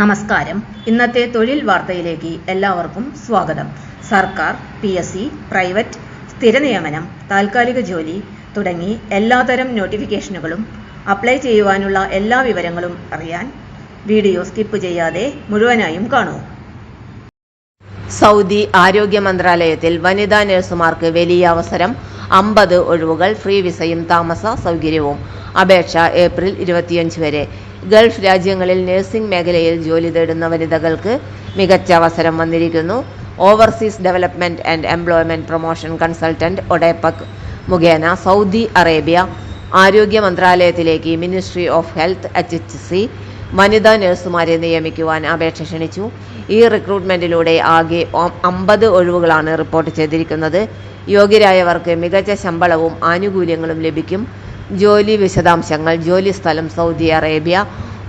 നമസ്കാരം. ഇന്നത്തെ തൊഴിൽ വാർത്തയിലേക്ക് എല്ലാവർക്കും സ്വാഗതം. സർക്കാർ, PSC, പ്രൈവറ്റ്, സ്ഥിര നിയമനം, താൽക്കാലിക ജോലി തുടങ്ങി എല്ലാതരം നോട്ടിഫിക്കേഷനുകളും അപ്ലൈ ചെയ്യുവാനുള്ള എല്ലാ വിവരങ്ങളും അറിയാൻ വീഡിയോ സ്കിപ്പ് ചെയ്യാതെ മുഴുവനായും കാണൂ. സൗദി ആരോഗ്യ മന്ത്രാലയത്തിൽ വനിതാ നഴ്സുമാർക്ക് വലിയ അവസരം. 50 ഒഴിവുകൾ, ഫ്രീ വിസയും താമസ സൗകര്യവും. അപേക്ഷ ഏപ്രിൽ 25 വരെ. ഗൾഫ് രാജ്യങ്ങളിൽ നഴ്സിംഗ് മേഖലയിൽ ജോലി തേടുന്ന വനിതകൾക്ക് മികച്ച അവസരം വന്നിരിക്കുന്നു. Overseas development and employment promotion consultant ODEPEC മുഖേന സൗദി അറേബ്യ ആരോഗ്യ മന്ത്രാലയത്തിലേക്ക് മിനിസ്ട്രി ഓഫ് ഹെൽത്ത് HHC വനിതാ നഴ്സുമാരെ നിയമിക്കുവാൻ അപേക്ഷ ക്ഷണിച്ചു. ഈ റിക്രൂട്ട്മെന്റിലൂടെ ആകെ 50 ഒഴിവുകളാണ് റിപ്പോർട്ട് ചെയ്തിരിക്കുന്നത്. യോഗ്യരായവർക്ക് മികച്ച ശമ്പളവും ആനുകൂല്യങ്ങളും ലഭിക്കും. ജോലി വിശദാംശങ്ങൾ. ജോലി സ്ഥലം സൗദി അറേബ്യ.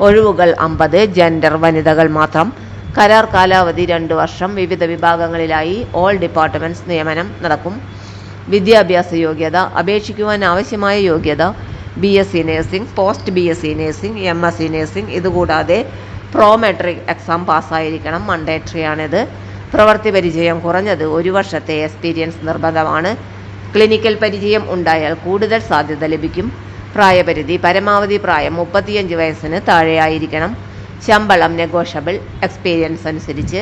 ഒഴിവുകൾ 50. ജെൻഡർ വനിതകൾ മാത്രം. കരാർ കാലാവധി 2 വർഷം. വിവിധ വിഭാഗങ്ങളിലായി ഓൾ ഡിപ്പാർട്ട്മെന്റ്സ് നിയമനം നടക്കും. വിദ്യാഭ്യാസ യോഗ്യത. അപേക്ഷിക്കുവാൻ ആവശ്യമായ യോഗ്യത BSc nursing, post BSc nursing, MSc nursing. ഇതുകൂടാതെ പ്രോമെട്രിക് എക്സാം പാസ്സായിരിക്കണം. മണ്ടേറ്ററി ആണിത്. പ്രവൃത്തി പരിചയം കുറഞ്ഞത് 1 വർഷത്തെ എക്സ്പീരിയൻസ് നിർബന്ധമാണ്. ക്ലിനിക്കൽ പരിചയം ഉണ്ടായാൽ കൂടുതൽ സാധ്യത ലഭിക്കും. പ്രായപരിധി. പരമാവധി പ്രായം 35 വയസ്സിന് താഴെയായിരിക്കണം. ശമ്പളം നെഗോഷ്യബിൾ, എക്സ്പീരിയൻസ് അനുസരിച്ച്.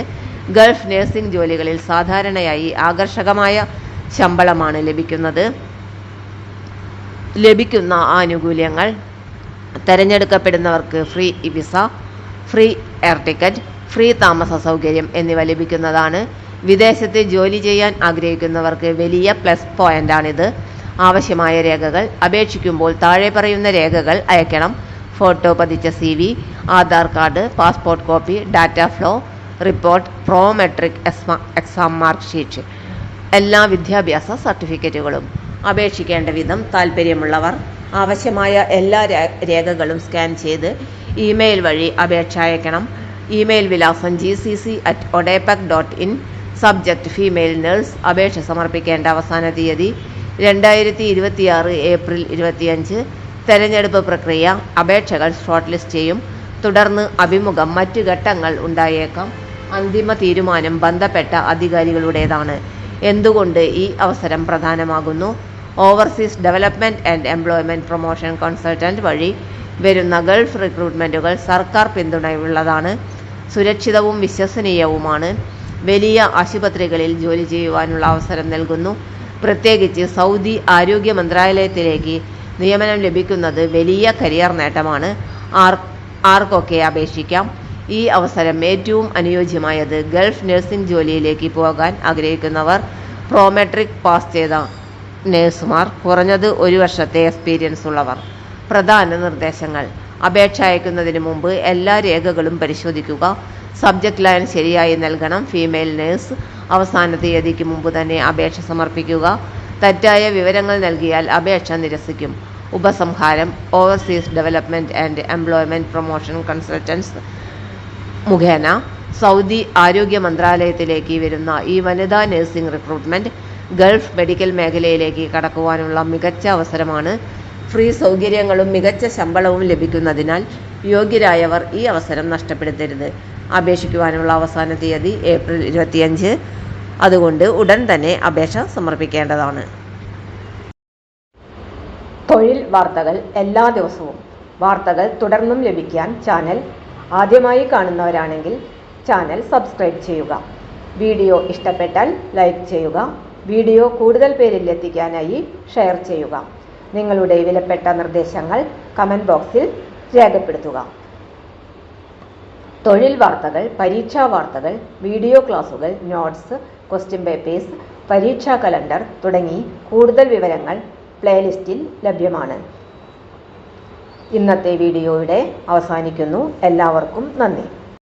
ഗൾഫ് നഴ്സിംഗ് ജോലികളിൽ സാധാരണയായി ആകർഷകമായ ശമ്പളമാണ് ലഭിക്കുന്ന ആനുകൂല്യങ്ങൾ. തെരഞ്ഞെടുക്കപ്പെടുന്നവർക്ക് free visa, free air ticket, free താമസ സൗകര്യം എന്നിവ ലഭിക്കുന്നതാണ്. വിദേശത്ത് ജോലി ചെയ്യാൻ ആഗ്രഹിക്കുന്നവർക്ക് വലിയ പ്ലസ് പോയിന്റാണിത്. ആവശ്യമായ രേഖകൾ. അപേക്ഷിക്കുമ്പോൾ താഴെ പറയുന്ന രേഖകൾ അയക്കണം. ഫോട്ടോ പതിച്ച CV, Aadhaar card, passport copy, data flow report, Prometric exam mark sheet, എല്ലാ വിദ്യാഭ്യാസ സർട്ടിഫിക്കറ്റുകളും. അപേക്ഷിക്കേണ്ട വിധം. താൽപ്പര്യമുള്ളവർ ആവശ്യമായ എല്ലാ രേഖകളും സ്കാൻ ചെയ്ത് ഇമെയിൽ വഴി അപേക്ഷ അയക്കണം. ഇമെയിൽ വിലാസം gcc@odepec.in. Subject female nurse. അപേക്ഷ സമർപ്പിക്കേണ്ട അവസാന തീയതി 2026 ഏപ്രിൽ 25. തെരഞ്ഞെടുപ്പ് പ്രക്രിയ. അപേക്ഷകൾ ഷോർട്ട് ലിസ്റ്റ് ചെയ്യും. തുടർന്ന് അഭിമുഖം. മറ്റു ഘട്ടങ്ങൾ ഉണ്ടായേക്കാം. അന്തിമ തീരുമാനം ബന്ധപ്പെട്ട അധികാരികളുടേതാണ്. എന്തുകൊണ്ട് ഈ അവസരം പ്രധാനമാകുന്നു? Overseas development and employment promotion consultant വഴി വരുന്ന ഗൾഫ് റിക്രൂട്ട്മെന്റുകൾ സർക്കാർ പിന്തുണയുള്ളതാണ്. സുരക്ഷിതവും വിശ്വസനീയവുമാണ്. വലിയ ആശുപത്രികളിൽ ജോലി ചെയ്യുവാനുള്ള അവസരം നൽകുന്നു. പ്രത്യേകിച്ച് സൗദി ആരോഗ്യ മന്ത്രാലയത്തിലേക്ക് നിയമനം ലഭിക്കുന്നത് വലിയ കരിയർ നേട്ടമാണ്. ആർക്കൊക്കെ അപേക്ഷിക്കാം? ഈ അവസരം ഏറ്റവും അനുയോജ്യമായത് ഗൾഫ് നഴ്സിംഗ് ജോലിയിലേക്ക് പോകാൻ ആഗ്രഹിക്കുന്നവർ, പ്രോമെട്രിക് പാസ് ചെയ്ത നഴ്സുമാർ, കുറഞ്ഞത് 1 വർഷത്തെ എക്സ്പീരിയൻസ് ഉള്ളവർ. പ്രധാന നിർദ്ദേശങ്ങൾ. അപേക്ഷ അയക്കുന്നതിന് മുമ്പ് എല്ലാ രേഖകളും പരിശോധിക്കുക. സബ്ജക്റ്റ് ലൈൻ ശരിയായി നൽകണം. Female nurse. അവസാന തീയതിക്ക് മുമ്പ് തന്നെ അപേക്ഷ സമർപ്പിക്കുക. തെറ്റായ വിവരങ്ങൾ നൽകിയാൽ അപേക്ഷ നിരസിക്കും. ഉപസംഹാരം. Overseas development and employment promotion consultants മുഖേന സൗദി ആരോഗ്യ മന്ത്രാലയത്തിലേക്ക് വരുന്ന ഈ വനിതാ നഴ്സിംഗ് റിക്രൂട്ട്മെന്റ് ഗൾഫ് മെഡിക്കൽ മേഖലയിലേക്ക് കടക്കുവാനുള്ള മികച്ച അവസരമാണ്. ഫ്രീ സൗകര്യങ്ങളും മികച്ച ശമ്പളവും ലഭിക്കുന്നതിനാൽ യോഗ്യരായവർ ഈ അവസരം നഷ്ടപ്പെടുത്തരുത്. അപേക്ഷിക്കുവാനുള്ള അവസാന തീയതി ഏപ്രിൽ 25. അതുകൊണ്ട് ഉടൻ തന്നെ അപേക്ഷ സമർപ്പിക്കേണ്ടതാണ്. തൊഴിൽ വാർത്തകൾ എല്ലാ ദിവസവും. വാർത്തകൾ തുടർന്നും ലഭിക്കാൻ ചാനൽ ആദ്യമായി കാണുന്നവരാണെങ്കിൽ ചാനൽ സബ്സ്ക്രൈബ് ചെയ്യുക. വീഡിയോ ഇഷ്ടപ്പെട്ടാൽ ലൈക്ക് ചെയ്യുക. വീഡിയോ കൂടുതൽ പേരിൽ എത്തിക്കാനായി ഷെയർ ചെയ്യുക. നിങ്ങളുടെ വിലപ്പെട്ട നിർദ്ദേശങ്ങൾ കമന്റ് ബോക്സിൽ രേഖപ്പെടുത്തുക. തൊഴിൽ വാർത്തകൾ, പരീക്ഷാ വാർത്തകൾ, വീഡിയോ ക്ലാസുകൾ, നോട്ട്സ്, ക്വസ്റ്റ്യൻ പേപ്പേഴ്സ്, പരീക്ഷാ കലണ്ടർ തുടങ്ങി കൂടുതൽ വിവരങ്ങൾ പ്ലേലിസ്റ്റിൽ ലഭ്യമാണ്. ഇന്നത്തെ വീഡിയോയുടെ അവസാനിക്കുന്നു. എല്ലാവർക്കും നന്ദി.